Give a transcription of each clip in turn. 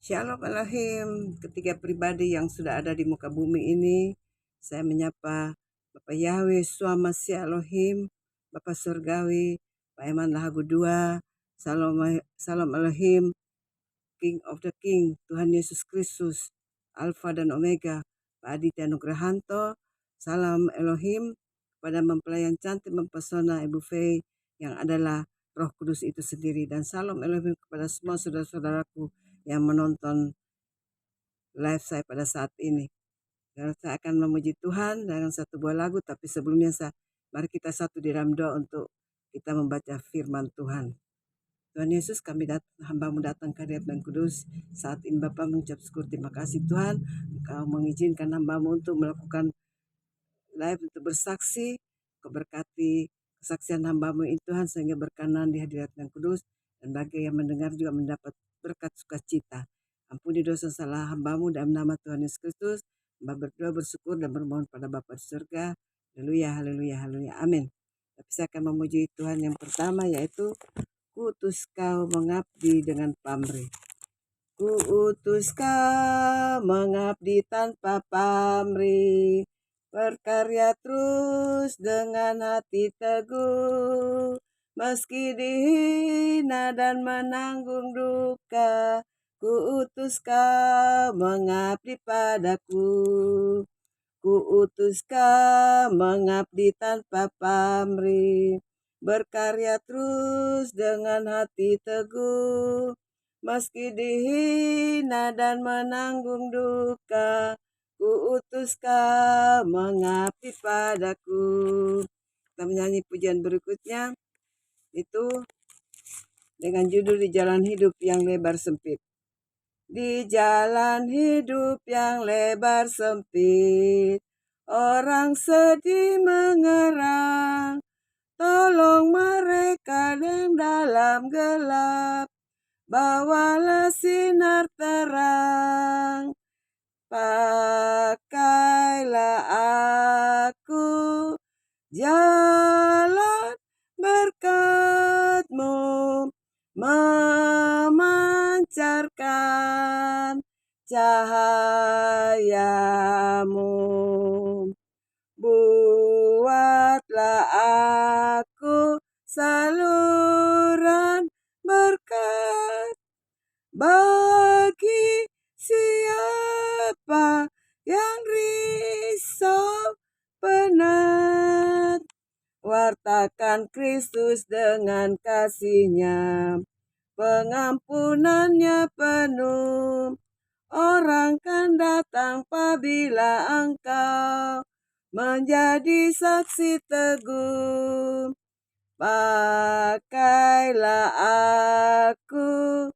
Shalom Elohim, ketiga pribadi yang sudah ada di muka bumi ini. Saya menyapa Bapak Yahweh, Suamasya Elohim, Bapak Surgawi, Pak Eman Lahagu II, Salam Elohim, King of the King, Tuhan Yesus Kristus, Alfa dan Omega, Pak Aditya Nugrahanto, Salam Elohim, pada mempelai yang cantik mempesona Ibu Fei, yang adalah Roh Kudus itu sendiri. Dan salam Elohim kepada semua saudara-saudaraku yang menonton live saya pada saat ini. Dan saya akan memuji Tuhan dengan satu buah lagu, tapi sebelumnya mari kita satu di dalam doa untuk kita membaca firman Tuhan. Tuhan Yesus, hamba-Mu datang ke hadirat yang kudus. Saat ini Bapa mengucap syukur, terima kasih Tuhan, Engkau mengizinkan hamba-Mu untuk melakukan live untuk bersaksi. Kau berkati kesaksian hamba-Mu ini Tuhan, sehingga berkenan di hadirat yang kudus, dan bagi yang mendengar juga mendapat berkat sukacita. Ampuni dosa salah hamba-Mu dalam nama Tuhan Yesus Kristus. Hamba berdoa, bersyukur, dan bermohon pada Bapa di surga. Haleluya, haleluya, haleluya, amin. Tapi saya akan memuji Tuhan yang pertama, yaitu kuutus kau mengabdi dengan pamrih. Kuutus kau mengabdi tanpa pamrih, berkarya terus dengan hati teguh, meski dihina dan menanggung duka. Kuutus kau mengabdi padaku, kuutus kau mengabdi tanpa pamrih, berkarya terus dengan hati teguh, meski dihina dan menanggung duka. Kuutus kau mengabdi padaku. Kita menyanyi pujian berikutnya, itu dengan judul Di Jalan Hidup yang Lebar Sempit. Di jalan hidup yang lebar sempit, orang sedih mengerang. Tolong mereka yang dalam gelap, bawalah sinar terang. Pakailah aku jalan berkat-Mu, memancarkan cahaya-Mu. Buatlah aku saluran berkat bagi siapa yang risau penat. Wartakan Kristus dengan kasih-Nya, pengampunannya penuh. Orang kan datang apabila engkau menjadi saksi teguh. Pakailah aku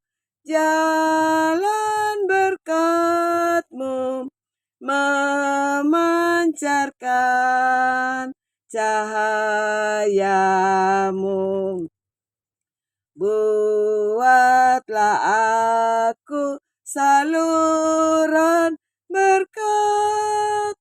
jalan berkat-Mu, memancarkan cahaya-Mu. Buatlah aku saluran berkat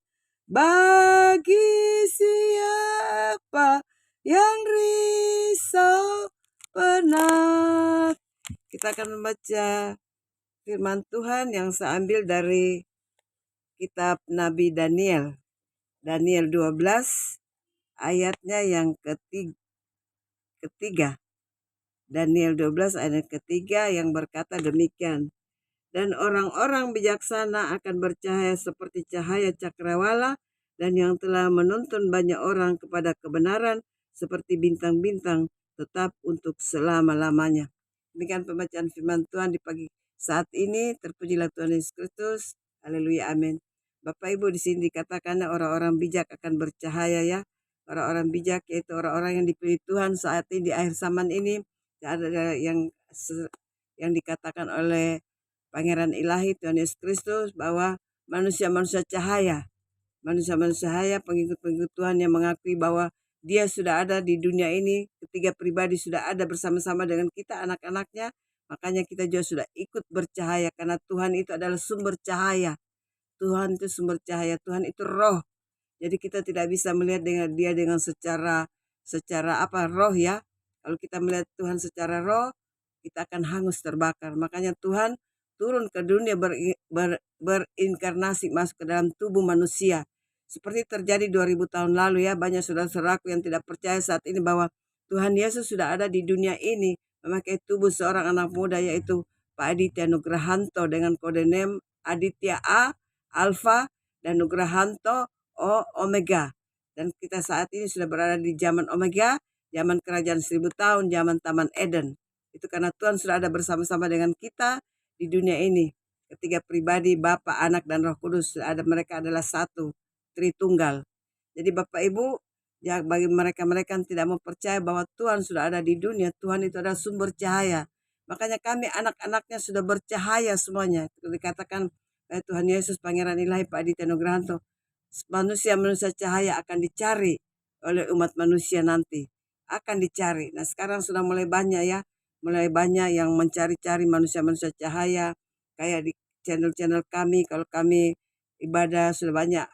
bagi siapa yang risau penat. Kita akan membaca firman Tuhan yang saya ambil dari kitab Nabi Daniel. Daniel 12 ayatnya yang ketiga. Daniel 12 ayat ketiga yang berkata demikian. Dan orang-orang bijaksana akan bercahaya seperti cahaya cakrawala, dan yang telah menuntun banyak orang kepada kebenaran seperti bintang-bintang tetap untuk selama-lamanya. Demikian pembacaan firman Tuhan di pagi saat ini. Terpujilah Tuhan Yesus Kristus. Haleluya, amin. Bapak Ibu, di sini dikatakan orang-orang bijak akan bercahaya ya. Orang-orang bijak yaitu orang-orang yang dipilih Tuhan saat ini di akhir zaman ini. Ada yang dikatakan oleh Pangeran Ilahi Tuhan Yesus Kristus bahwa manusia-manusia cahaya, pengikut-pengikut Tuhan yang mengakui bahwa Dia sudah ada di dunia ini, ketiga pribadi sudah ada bersama-sama dengan kita anak-anaknya, makanya kita juga sudah ikut bercahaya karena Tuhan itu adalah sumber cahaya. Tuhan itu sumber cahaya, Tuhan itu roh. Jadi kita tidak bisa melihat dengan Dia dengan secara roh ya. Kalau kita melihat Tuhan secara roh, kita akan hangus terbakar. Makanya Tuhan turun ke dunia berinkarnasi masuk ke dalam tubuh manusia. Seperti terjadi 2000 tahun lalu ya, banyak saudara-saudaraku yang tidak percaya saat ini bahwa Tuhan Yesus sudah ada di dunia ini memakai tubuh seorang anak muda, yaitu Pak Aditya Nugrahanto dengan kode name Aditya A, Alpha, dan Nugrahanto O, Omega. Dan kita saat ini sudah berada di zaman Omega, zaman kerajaan 1000 tahun, zaman Taman Eden. Itu karena Tuhan sudah ada bersama-sama dengan kita di dunia ini. Ketiga pribadi, Bapa, Anak, dan Roh Kudus, mereka adalah satu, Tritunggal. Jadi Bapak Ibu, ya bagi mereka-mereka yang tidak mau percaya bahwa Tuhan sudah ada di dunia, Tuhan itu adalah sumber cahaya. Makanya kami anak-anaknya sudah bercahaya semuanya. Dikatakan Tuhan Yesus, Pangeran Ilahi, Pak Aditya Nugrahanto, manusia-manusia cahaya akan dicari oleh umat manusia nanti. Akan dicari. Nah sekarang sudah mulai banyak ya. Mulai banyak yang mencari-cari manusia-manusia cahaya. Kayak di channel-channel kami, kalau kami ibadah sudah banyak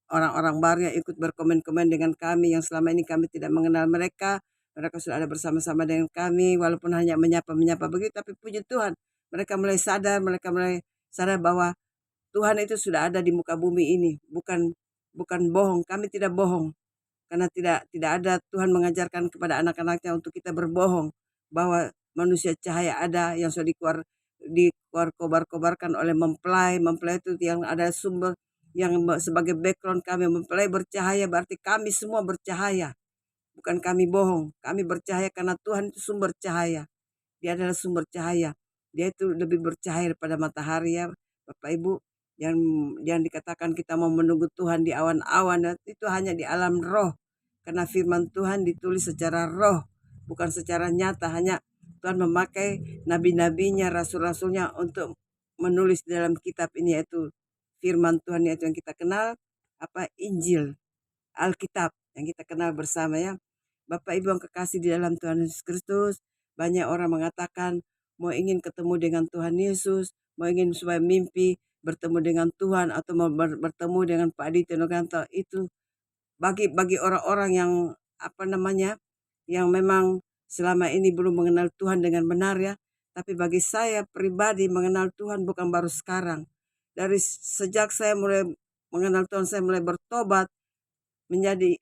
orang-orang baru yang ikut berkomen-komen dengan kami yang selama ini kami tidak mengenal mereka. Mereka sudah ada bersama-sama dengan kami walaupun hanya menyapa-menyapa begitu, tapi puji Tuhan mereka mulai sadar bahwa Tuhan itu sudah ada di muka bumi ini, bukan bohong. Kami tidak bohong karena tidak ada Tuhan mengajarkan kepada anak-anaknya untuk kita berbohong bahwa manusia cahaya ada yang sudah dikobar-kobarkan oleh mempelai itu yang ada sumber yang sebagai background kami. Mempelai bercahaya berarti kami semua bercahaya, bukan kami bohong. Kami bercahaya karena Tuhan itu sumber cahaya. Dia adalah sumber cahaya. Dia itu lebih bercahaya daripada matahari ya Bapak Ibu. Yang dikatakan kita mau menunggu Tuhan di awan-awan, itu hanya di alam roh. Karena firman Tuhan ditulis secara roh, bukan secara nyata. Hanya Tuhan memakai nabi-nabinya, rasul-rasulnya untuk menulis dalam kitab ini, yaitu firman Tuhan, yaitu yang kita kenal Injil, Alkitab yang kita kenal bersama ya. Bapak Ibu yang kekasih di dalam Tuhan Yesus Kristus, banyak orang mengatakan mau ingin ketemu dengan Tuhan Yesus, mau ingin supaya mimpi bertemu dengan Tuhan atau mau bertemu dengan Pak Aditya Nugrahanto. Itu bagi orang-orang yang yang memang selama ini belum mengenal Tuhan dengan benar ya. Tapi bagi saya pribadi mengenal Tuhan bukan baru sekarang. Dari sejak saya mulai mengenal Tuhan, saya mulai bertobat menjadi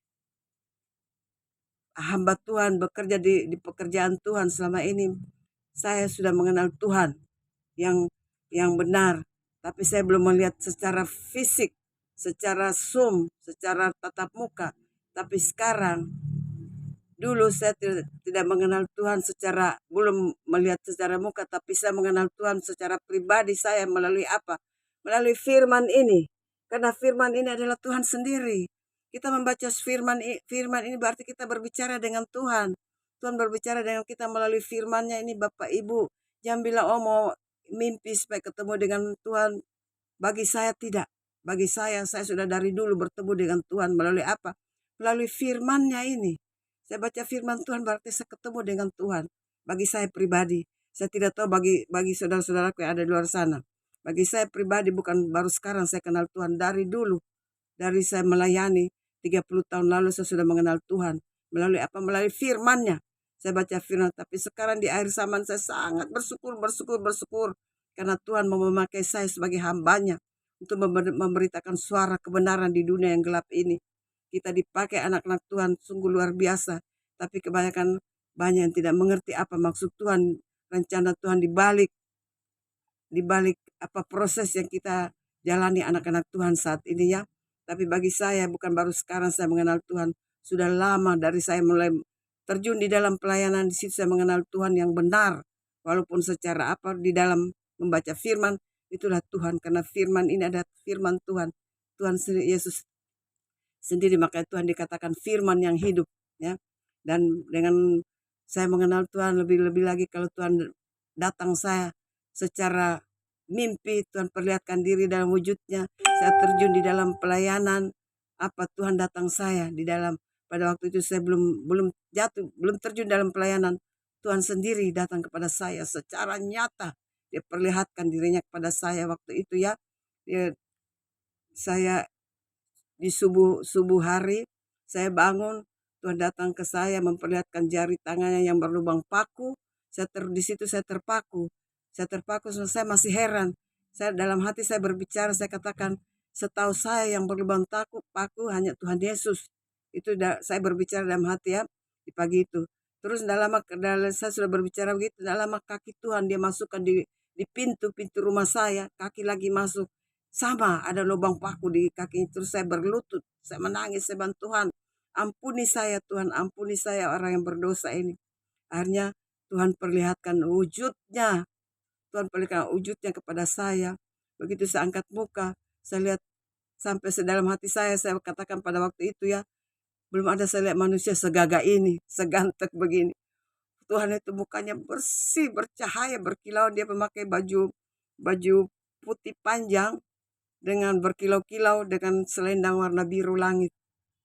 hamba Tuhan, bekerja di pekerjaan Tuhan. Selama ini saya sudah mengenal Tuhan yang benar, tapi saya belum melihat secara fisik, secara Zoom, secara tatap muka. Tapi sekarang, dulu saya tidak mengenal Tuhan belum melihat secara muka, tapi saya mengenal Tuhan secara pribadi. Saya melalui apa? Melalui firman ini. Karena firman ini adalah Tuhan sendiri. Kita membaca firman ini berarti kita berbicara dengan Tuhan. Tuhan berbicara dengan kita melalui firman-Nya ini Bapak Ibu. Jangan bilang mau mimpi supaya ketemu dengan Tuhan. Bagi saya tidak. Bagi saya sudah dari dulu bertemu dengan Tuhan melalui apa? Melalui firman-Nya ini. Saya baca firman Tuhan berarti saya ketemu dengan Tuhan. Bagi saya pribadi, saya tidak tahu bagi saudara-saudaraku yang ada di luar sana. Bagi saya pribadi bukan baru sekarang saya kenal Tuhan, dari dulu. Dari saya melayani 30 tahun lalu saya sudah mengenal Tuhan. Melalui apa? Melalui firman-Nya. Saya baca firman, tapi sekarang di akhir zaman saya sangat bersyukur. Karena Tuhan mau memakai saya sebagai hamba-Nya untuk memberitakan suara kebenaran di dunia yang gelap ini. Kita dipakai anak-anak Tuhan sungguh luar biasa. Tapi kebanyakan banyak yang tidak mengerti apa maksud Tuhan, rencana Tuhan di balik apa proses yang kita jalani anak-anak Tuhan saat ini ya. Tapi bagi saya bukan baru sekarang saya mengenal Tuhan. Sudah lama dari saya mulai terjun di dalam pelayanan, di situ saya mengenal Tuhan yang benar. Walaupun secara di dalam membaca firman, itulah Tuhan. Karena firman ini adalah firman Tuhan. Tuhan Yesus sendiri, makanya Tuhan dikatakan firman yang hidup ya. Dan dengan saya mengenal Tuhan lebih-lebih lagi, kalau Tuhan datang saya secara mimpi, Tuhan perlihatkan diri dalam wujudnya, saya terjun di dalam pelayanan, Tuhan datang saya di dalam, pada waktu itu saya belum terjun dalam pelayanan. Tuhan sendiri datang kepada saya secara nyata. Dia perlihatkan dirinya kepada saya waktu itu ya. Saya di subuh hari saya bangun, Tuhan datang ke saya memperlihatkan jari tangannya yang berlubang paku. Di situ saya terpaku. Saya terpaku, saya masih heran. Saya dalam hati saya berbicara, saya katakan, setahu saya yang berlubang paku hanya Tuhan Yesus. Itu saya berbicara dalam hati ya di pagi itu. Terus saya sudah berbicara begitu, dalam kaki Tuhan dia masukkan di pintu rumah saya, kaki lagi masuk. Sama ada lubang paku di kaki. Terus saya berlutut, saya menangis, saya bilang, Tuhan ampuni saya, Tuhan ampuni saya orang yang berdosa ini. Akhirnya Tuhan perlihatkan wujudnya. Tuhan perlihatkan wujudnya kepada saya. Begitu saya angkat muka, saya lihat sampai sedalam hati saya katakan pada waktu itu ya, belum ada saya lihat manusia segagah ini, seganteng begini. Tuhan itu mukanya bersih, bercahaya, berkilau. Dia memakai baju putih panjang dengan berkilau-kilau dengan selendang warna biru langit.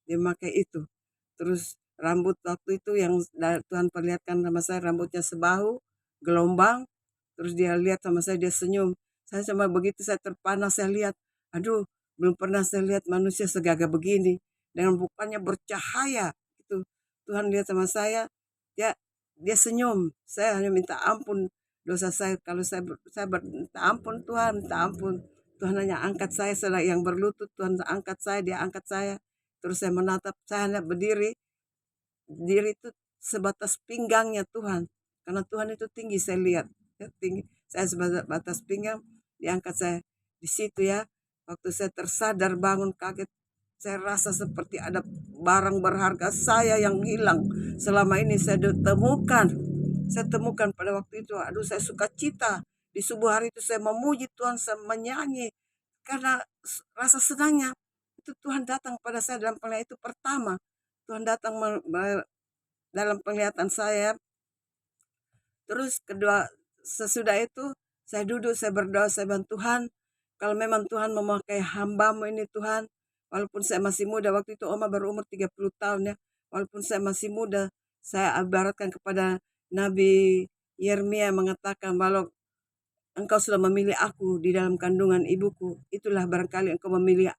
Dia memakai itu. Terus rambut waktu itu yang Tuhan perlihatkan sama saya, rambutnya sebahu, gelombang. Terus dia lihat sama saya, dia senyum. Saya cuma begitu, saya terpana, saya lihat, aduh, belum pernah saya lihat manusia segagah begini. Dengan mukanya bercahaya. Itu Tuhan lihat sama saya, dia senyum. Saya hanya minta ampun dosa saya. Kalau saya minta ampun Tuhan, minta ampun. Tuhan hanya angkat saya, yang berlutut, Tuhan angkat saya, dia angkat saya. Terus saya menatap, saya hanya berdiri. Diri itu sebatas pinggangnya Tuhan. Karena Tuhan itu tinggi, saya lihat. Ya, tinggi. Saya sebatas pinggang, diangkat saya. Di situ ya, waktu saya tersadar bangun kaget, saya rasa seperti ada barang berharga saya yang hilang. Selama ini saya temukan. Saya temukan pada waktu itu, aduh saya suka cita. Di subuh hari itu saya memuji Tuhan, saya menyanyi. Karena rasa senangnya, itu Tuhan datang pada saya dalam penglihatan itu pertama. Tuhan datang dalam penglihatan saya. Terus kedua, sesudah itu saya duduk, saya berdoa, saya bilang, Tuhan, kalau memang Tuhan memakai hamba-Mu ini Tuhan, walaupun saya masih muda, waktu itu Oma berumur 30 tahun ya, walaupun saya masih muda, saya ibaratkan kepada Nabi Yeremia mengatakan, kalau Engkau sudah memilih aku di dalam kandungan ibuku, itulah barangkali Engkau memilih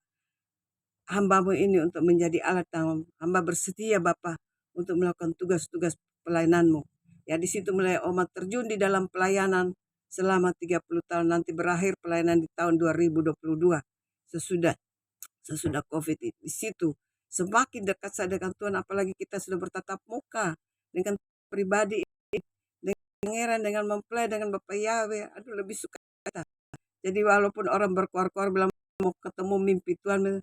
hamba-Mu ini untuk menjadi alat tangan. Hamba bersedia Bapa untuk melakukan tugas-tugas pelayanan-Mu. Ya di situ mulai Oma terjun di dalam pelayanan selama 30 tahun, nanti berakhir pelayanan di tahun 2022 sesudah COVID. Di situ semakin dekat saya dengan Tuhan, apalagi kita sudah bertatap muka dengan pribadi, dengan pangeran, dengan mempelai, dengan Bapak Yahweh. Aduh lebih suka. Jadi walaupun orang berkuar-kuar bilang mau ketemu mimpi Tuhan,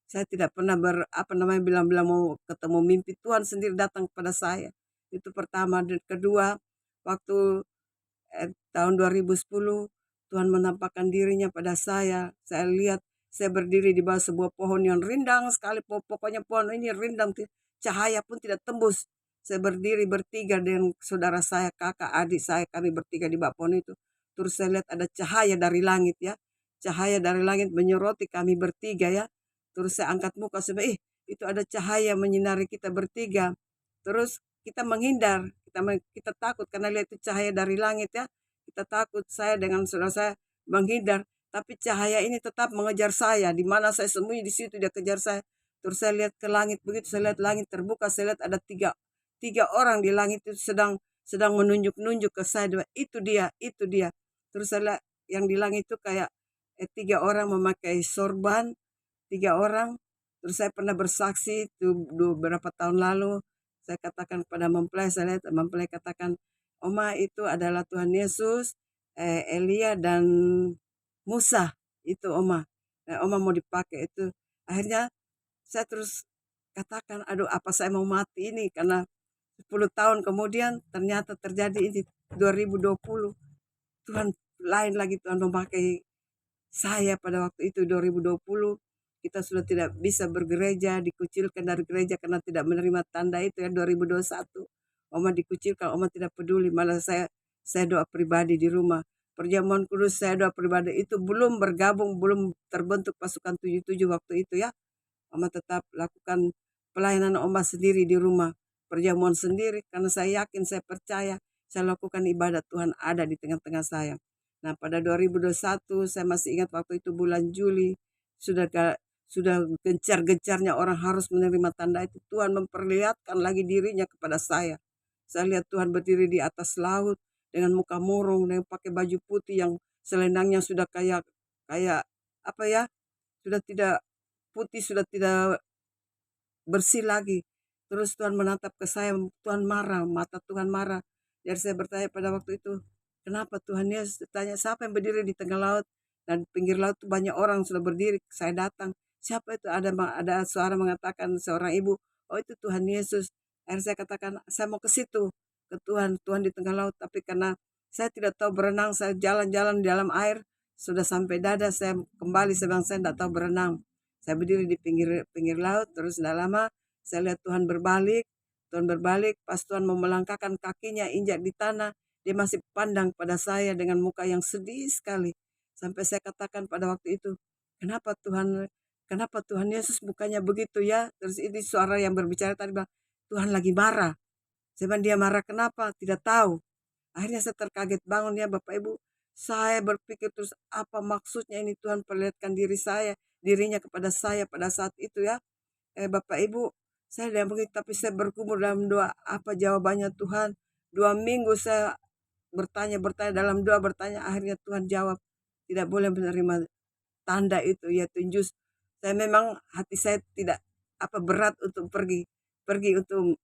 saya tidak pernah bilang mau ketemu mimpi, Tuhan sendiri datang kepada saya. Itu pertama. Dan kedua, waktu tahun 2010 Tuhan menampakkan dirinya pada saya. Saya lihat saya berdiri di bawah sebuah pohon yang rindang sekali. Pokoknya pohon ini rindang, cahaya pun tidak tembus. Saya berdiri bertiga dengan saudara saya, kakak, adik saya, kami bertiga di bawah pohon itu. Terus saya lihat ada cahaya dari langit ya. Cahaya dari langit menyoroti kami bertiga ya. Terus saya angkat muka, saya itu ada cahaya menyinari kita bertiga. Terus kita menghindar, kita takut karena lihat itu cahaya dari langit ya. Kita takut, saya dengan saudara saya menghindar, tapi cahaya ini tetap mengejar saya. Di mana saya sembunyi, di situ dia kejar saya. Terus saya lihat ke langit, begitu saya lihat langit terbuka, saya lihat ada tiga orang di langit itu sedang menunjuk-nunjuk ke saya. Itu dia. Terus saya lihat yang di langit itu kayak tiga orang memakai sorban, tiga orang. Terus saya pernah bersaksi itu beberapa tahun lalu. Saya katakan kepada mempelai, saya lihat mempelai katakan, Oma itu adalah Tuhan Yesus, Elia dan Musa. Itu Oma. Nah, Oma mau dipakai itu. Akhirnya saya terus katakan, aduh apa saya mau mati ini. Karena 10 tahun kemudian ternyata terjadi ini 2020. Tuhan lain lagi, Tuhan memakai saya pada waktu itu 2020. Kita sudah tidak bisa bergereja, dikucilkan dari gereja karena tidak menerima tanda itu ya 2021. Oma dikucilkan, Oma tidak peduli, malah saya doa pribadi di rumah. Perjamuan kudus saya doa pribadi itu belum bergabung, belum terbentuk pasukan 77 waktu itu ya. Oma tetap lakukan pelayanan Oma sendiri di rumah. Perjamuan sendiri karena saya yakin, saya percaya, saya lakukan ibadat Tuhan ada di tengah-tengah saya. Nah pada 2021 saya masih ingat waktu itu bulan Juli, sudah gencar-gencarnya orang harus menerima tanda itu. Tuhan memperlihatkan lagi dirinya kepada saya. Saya lihat Tuhan berdiri di atas laut dengan muka murung, dengan pakai baju putih yang selendangnya sudah kayak kayak apa ya, sudah tidak putih, sudah tidak bersih lagi. Terus Tuhan menatap ke saya, Tuhan marah, mata Tuhan marah. Jadi saya bertanya pada waktu itu, kenapa Tuhan Yesus? Tanya, siapa yang berdiri di tengah laut? Dan pinggir laut itu banyak orang sudah berdiri. Saya datang, siapa itu? Ada suara mengatakan seorang ibu, oh itu Tuhan Yesus. Akhirnya saya katakan, saya mau ke situ, ke Tuhan, Tuhan di tengah laut. Tapi karena saya tidak tahu berenang, saya jalan-jalan di dalam air, sudah sampai dada, saya kembali, saya bilang, saya tidak tahu berenang. Saya berdiri di pinggir pinggir laut, terus tidak lama saya lihat Tuhan berbalik. Tuhan berbalik, pas Tuhan mau melangkahkan kakinya injak di tanah, dia masih pandang pada saya dengan muka yang sedih sekali. Sampai saya katakan pada waktu itu, kenapa Tuhan Yesus mukanya begitu ya? Terus ini suara yang berbicara tadi bilang, Tuhan lagi marah. Saya bilang, dia marah kenapa? Tidak tahu. Akhirnya saya terkaget bangun ya Bapak Ibu. Saya berpikir terus apa maksudnya ini Tuhan perlihatkan dirinya kepada saya pada saat itu ya. Bapak Ibu, saya tidak begitu, tapi saya bergumul dalam doa. Apa jawabannya Tuhan? 2 minggu saya bertanya dalam doa, bertanya, akhirnya Tuhan jawab. Tidak boleh menerima tanda itu, ya tunjuk. Saya memang hati saya tidak berat untuk pergi untuk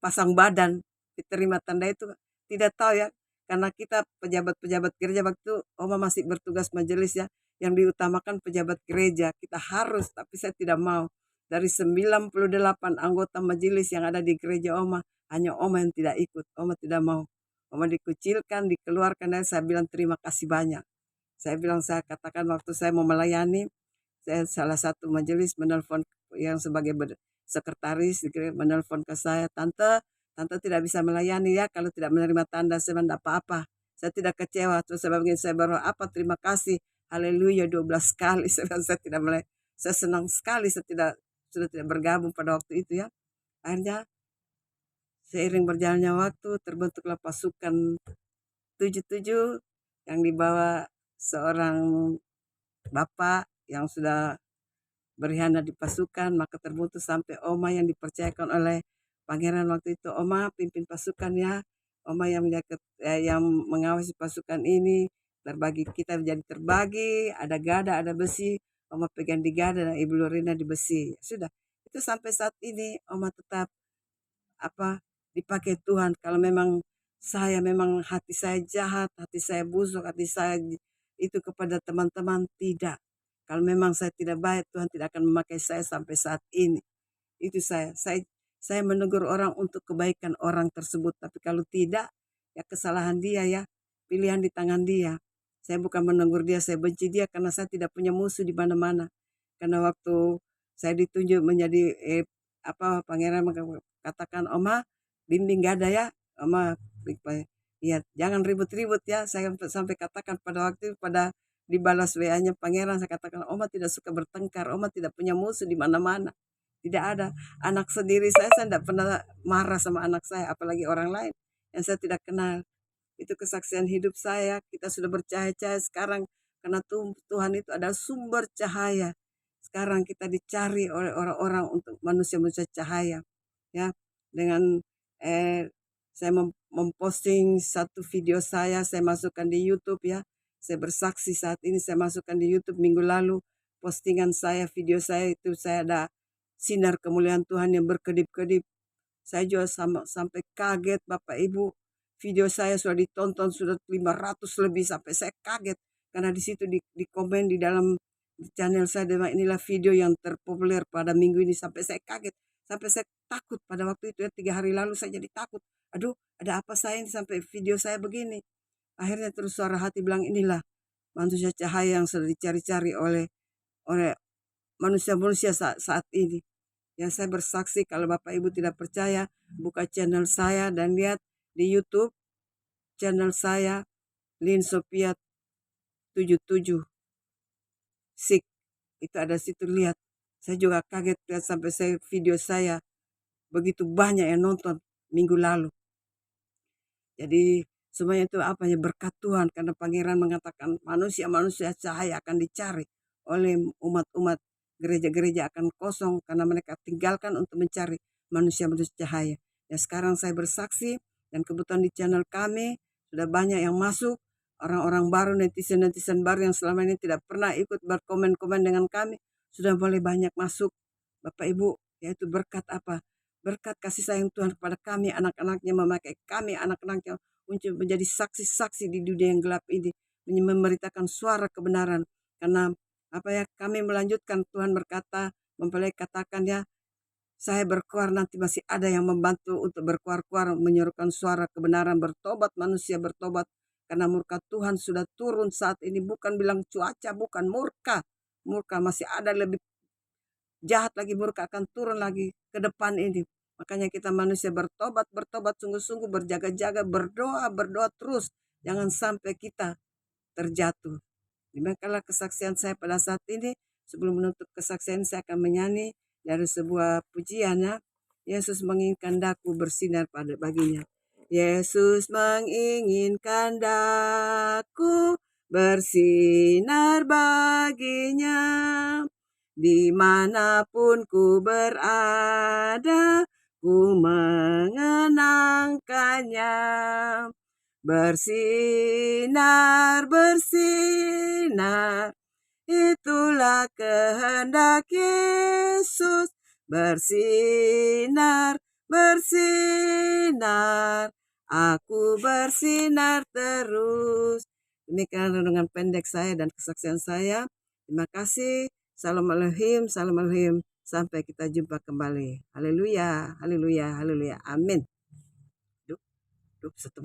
pasang badan, diterima tanda itu. Tidak tahu ya, karena kita pejabat-pejabat gereja waktu Oma masih bertugas majelis ya, yang diutamakan pejabat gereja. Kita harus, tapi saya tidak mau. Dari 98 anggota majelis yang ada di gereja Oma, hanya Oma yang tidak ikut. Oma tidak mau. Oma dikucilkan, dikeluarkan, dan saya bilang terima kasih banyak. Saya katakan waktu saya mau melayani, saya salah satu majelis menelpon yang sebagai sekretaris menelpon ke saya, Tante tidak bisa melayani ya kalau tidak menerima tanda. Saya tidak apa-apa, saya tidak kecewa. Terus saya baru terima kasih, haleluya 12 kali. Saya tidak mulai, saya senang sekali, sudah tidak bergabung pada waktu itu ya. Akhirnya seiring berjalannya waktu terbentuklah pasukan 77 yang dibawa seorang bapak yang sudah berkhianat di pasukan, maka terbentuk sampai Oma yang dipercayakan oleh pangeran waktu itu. Oma pimpin pasukan ya, Oma yang yang mengawasi pasukan ini. Kita menjadi terbagi, ada gada, ada besi. Oma pegang di gada dan Ibu Lorena di besi. Sudah, itu sampai saat ini Oma tetap dipakai Tuhan. Kalau memang hati saya jahat, hati saya busuk, hati saya itu kepada teman-teman, tidak. Kalau memang saya tidak baik, Tuhan tidak akan memakai saya sampai saat ini. Itu saya menegur orang untuk kebaikan orang tersebut. Tapi kalau tidak, ya kesalahan dia ya, pilihan di tangan dia. Saya bukan menegur dia, saya benci dia karena saya tidak punya musuh di mana-mana. Karena waktu saya ditunjuk menjadi pangeran, katakan, Oma bimbing gak ada ya, Oma ya jangan ribut-ribut ya. Saya sampai katakan pada waktu pada dibalas WA-nya pangeran, saya katakan, Oma tidak suka bertengkar, Oma tidak punya musuh di mana-mana. Tidak ada. Anak sendiri saya tidak pernah marah sama anak saya, apalagi orang lain yang saya tidak kenal. Itu kesaksian hidup saya. Kita sudah bercahaya-cahaya sekarang karena Tuhan itu adalah sumber cahaya. Sekarang kita dicari oleh orang-orang untuk manusia-manusia cahaya. Ya, dengan saya memposting satu video saya masukkan di YouTube ya. Saya bersaksi saat ini saya masukkan di YouTube minggu lalu postingan saya, video saya itu saya ada sinar kemuliaan Tuhan yang berkedip-kedip. Saya juga sampai kaget Bapak Ibu. Video saya sudah ditonton sudah 500 lebih, sampai saya kaget karena di situ di komen di dalam channel saya, inilah video yang terpopuler pada minggu ini. Sampai saya kaget, sampai saya takut pada waktu itu ya, 3 hari lalu saya jadi takut. Aduh, ada apa saya ini sampai video saya begini. Akhirnya terus suara hati bilang, inilah manusia cahaya yang sudah dicari-cari oleh manusia-manusia saat ini. Ya, saya bersaksi kalau Bapak Ibu tidak percaya, buka channel saya dan lihat di YouTube channel saya, Lin Sophia 77 Sik. Itu ada situ, lihat. Saya juga kaget lihat sampai video saya begitu banyak yang nonton minggu lalu. Jadi semuanya itu berkat Tuhan, karena pangeran mengatakan manusia-manusia cahaya akan dicari oleh umat-umat. Gereja-gereja akan kosong karena mereka tinggalkan untuk mencari manusia-manusia cahaya. Ya, sekarang saya bersaksi dan kebetulan di channel kami Sudah banyak yang masuk, orang-orang baru, netizen-netizen baru yang selama ini tidak pernah ikut berkomen-komen dengan kami, sudah boleh banyak masuk. Bapak Ibu, yaitu berkat apa? Berkat kasih sayang Tuhan kepada kami, anak-anaknya, memakai kami, anak-anaknya, untuk menjadi saksi-saksi di dunia yang gelap ini, memberitakan suara kebenaran. Karena kami melanjutkan, Tuhan berkata, mempelai katakan ya, saya berkuar nanti masih ada yang membantu untuk berkuar-kuar, menyerukan suara kebenaran, bertobat, manusia bertobat. Karena murka Tuhan sudah turun saat ini, bukan bilang cuaca, bukan murka. Murka masih ada lebih jahat lagi, murka akan turun lagi ke depan ini. Makanya kita manusia bertobat sungguh-sungguh, berjaga-jaga, berdoa terus. Jangan sampai kita terjatuh. Demikianlah kesaksian saya pada saat ini. Sebelum menutup kesaksian, saya akan menyanyi dari sebuah pujiannya. Yesus menginginkan daku bersinar pada baginya. Yesus menginginkan daku bersinar baginya. Dimanapun ku berada, ku mengenangkannya. Bersinar, bersinar, itulah kehendak Yesus. Bersinar, bersinar, aku bersinar terus. Demikian renungan pendek saya dan kesaksian saya. Terima kasih. Salam Elohim, salam Elohim. Sampai kita jumpa kembali. Haleluya, haleluya, haleluya. Amin. Duh,